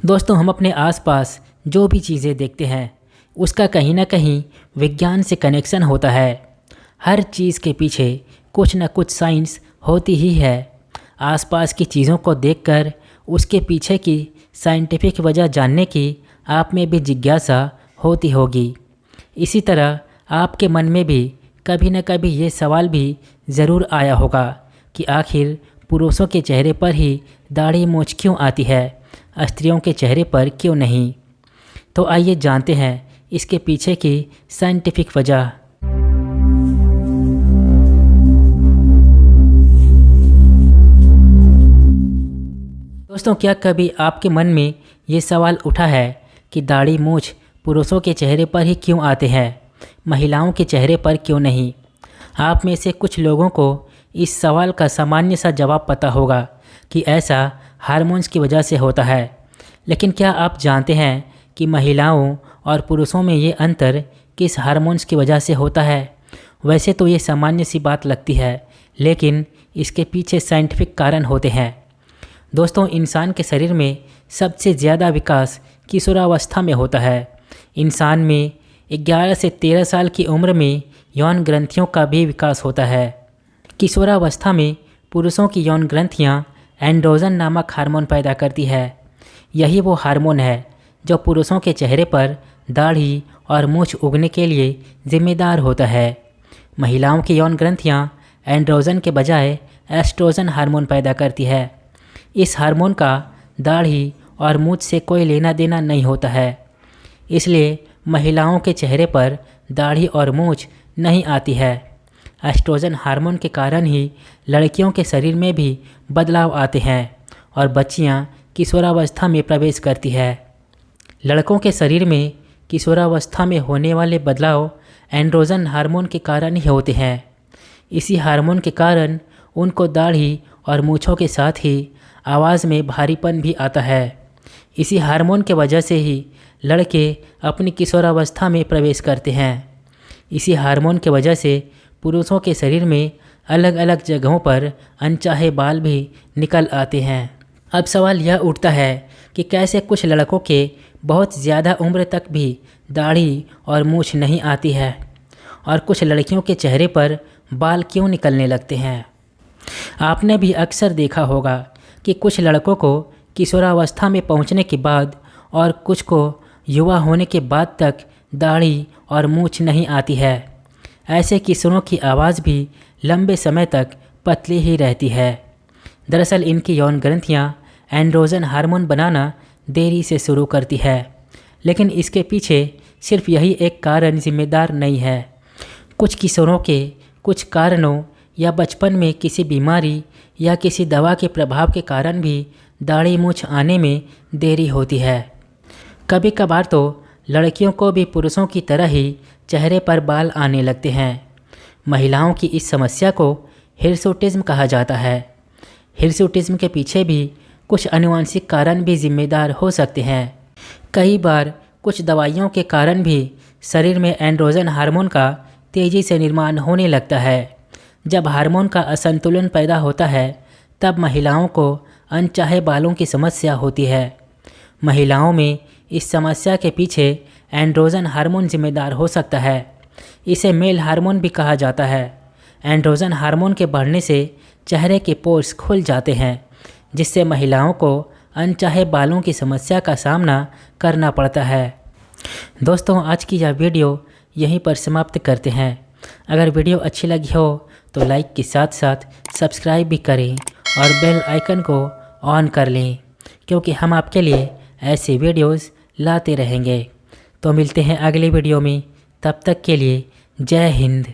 दोस्तों, हम अपने आसपास जो भी चीज़ें देखते हैं उसका कहीं ना कहीं विज्ञान से कनेक्शन होता है। हर चीज़ के पीछे कुछ ना कुछ साइंस होती ही है। आसपास की चीज़ों को देखकर उसके पीछे की साइंटिफिक वजह जानने की आप में भी जिज्ञासा होती होगी। इसी तरह आपके मन में भी कभी न कभी ये सवाल भी ज़रूर आया होगा कि आखिर पुरुषों के चेहरे पर ही दाढ़ी मूंछ क्यों आती है, स्त्रियों के चेहरे पर क्यों नहीं। तो आइए जानते हैं इसके पीछे की साइंटिफिक वजह। दोस्तों, क्या कभी आपके मन में ये सवाल उठा है कि दाढ़ी मूंछ पुरुषों के चेहरे पर ही क्यों आते हैं, महिलाओं के चेहरे पर क्यों नहीं। आप में से कुछ लोगों को इस सवाल का सामान्य सा जवाब पता होगा कि ऐसा हार्मोन्स की वजह से होता है। लेकिन क्या आप जानते हैं कि महिलाओं और पुरुषों में ये अंतर किस हार्मोन्स की वजह से होता है। वैसे तो ये सामान्य सी बात लगती है, लेकिन इसके पीछे साइंटिफिक कारण होते हैं। दोस्तों, इंसान के शरीर में सबसे ज़्यादा विकास किशोरावस्था में होता है। इंसान में 11 से 13 साल की उम्र में यौन ग्रंथियों का भी विकास होता है। किशोरावस्था में पुरुषों की यौन ग्रंथियां एंड्रोजन नामक हार्मोन पैदा करती है। यही वो हार्मोन है जो पुरुषों के चेहरे पर दाढ़ी और मूंछ उगने के लिए जिम्मेदार होता है। महिलाओं की यौन ग्रंथियां एंड्रोजन के बजाय एस्ट्रोजन हार्मोन पैदा करती है। इस हार्मोन का दाढ़ी और मूंछ से कोई लेना देना नहीं होता है, इसलिए महिलाओं के चेहरे पर दाढ़ी और मूंछ नहीं आती है। एस्ट्रोजन हार्मोन के कारण ही लड़कियों के शरीर में भी बदलाव आते हैं और बच्चियां किशोरावस्था में प्रवेश करती है। लड़कों के शरीर में किशोरावस्था में होने वाले बदलाव एंड्रोजन हार्मोन के कारण ही होते हैं। इसी हार्मोन के कारण उनको दाढ़ी और मूंछों के साथ ही आवाज़ में भारीपन भी आता है। इसी हार्मोन के वजह से ही लड़के अपनी किशोरावस्था में प्रवेश करते हैं। इसी हार्मोन के वजह से पुरुषों के शरीर में अलग अलग जगहों पर अनचाहे बाल भी निकल आते हैं। अब सवाल यह उठता है कि कैसे कुछ लड़कों के बहुत ज़्यादा उम्र तक भी दाढ़ी और मूंछ नहीं आती है और कुछ लड़कियों के चेहरे पर बाल क्यों निकलने लगते हैं। आपने भी अक्सर देखा होगा कि कुछ लड़कों को किशोरावस्था में पहुंचने के बाद और कुछ को युवा होने के बाद तक दाढ़ी और मूंछ नहीं आती है। ऐसे किशोरों की आवाज़ भी लंबे समय तक पतली ही रहती है। दरअसल इनकी यौन ग्रंथियां एंड्रोजन हार्मोन बनाना देरी से शुरू करती है, लेकिन इसके पीछे सिर्फ यही एक कारण जिम्मेदार नहीं है। कुछ किशोरों के कुछ कारणों या बचपन में किसी बीमारी या किसी दवा के प्रभाव के कारण भी दाढ़ी मूंछ आने में देरी होती है। कभी कभार तो लड़कियों को भी पुरुषों की तरह ही चेहरे पर बाल आने लगते हैं। महिलाओं की इस समस्या को हिर्सुटिज्म कहा जाता है। हिर्सुटिज्म के पीछे भी कुछ आनुवंशिक कारण भी जिम्मेदार हो सकते हैं। कई बार कुछ दवाइयों के कारण भी शरीर में एंड्रोजन हार्मोन का तेज़ी से निर्माण होने लगता है। जब हार्मोन का असंतुलन पैदा होता है तब महिलाओं को अनचाहे बालों की समस्या होती है। महिलाओं में इस समस्या के पीछे एंड्रोजन हार्मोन जिम्मेदार हो सकता है। इसे मेल हार्मोन भी कहा जाता है। एंड्रोजन हार्मोन के बढ़ने से चेहरे के पोर्स खुल जाते हैं, जिससे महिलाओं को अनचाहे बालों की समस्या का सामना करना पड़ता है। दोस्तों, आज की यह वीडियो यहीं पर समाप्त करते हैं। अगर वीडियो अच्छी लगी हो तो लाइक के साथ साथ सब्सक्राइब भी करें और बेल आइकन को ऑन कर लें, क्योंकि हम आपके लिए ऐसे वीडियोस लाते रहेंगे। तो मिलते हैं अगले वीडियो में, तब तक के लिए जय हिंद।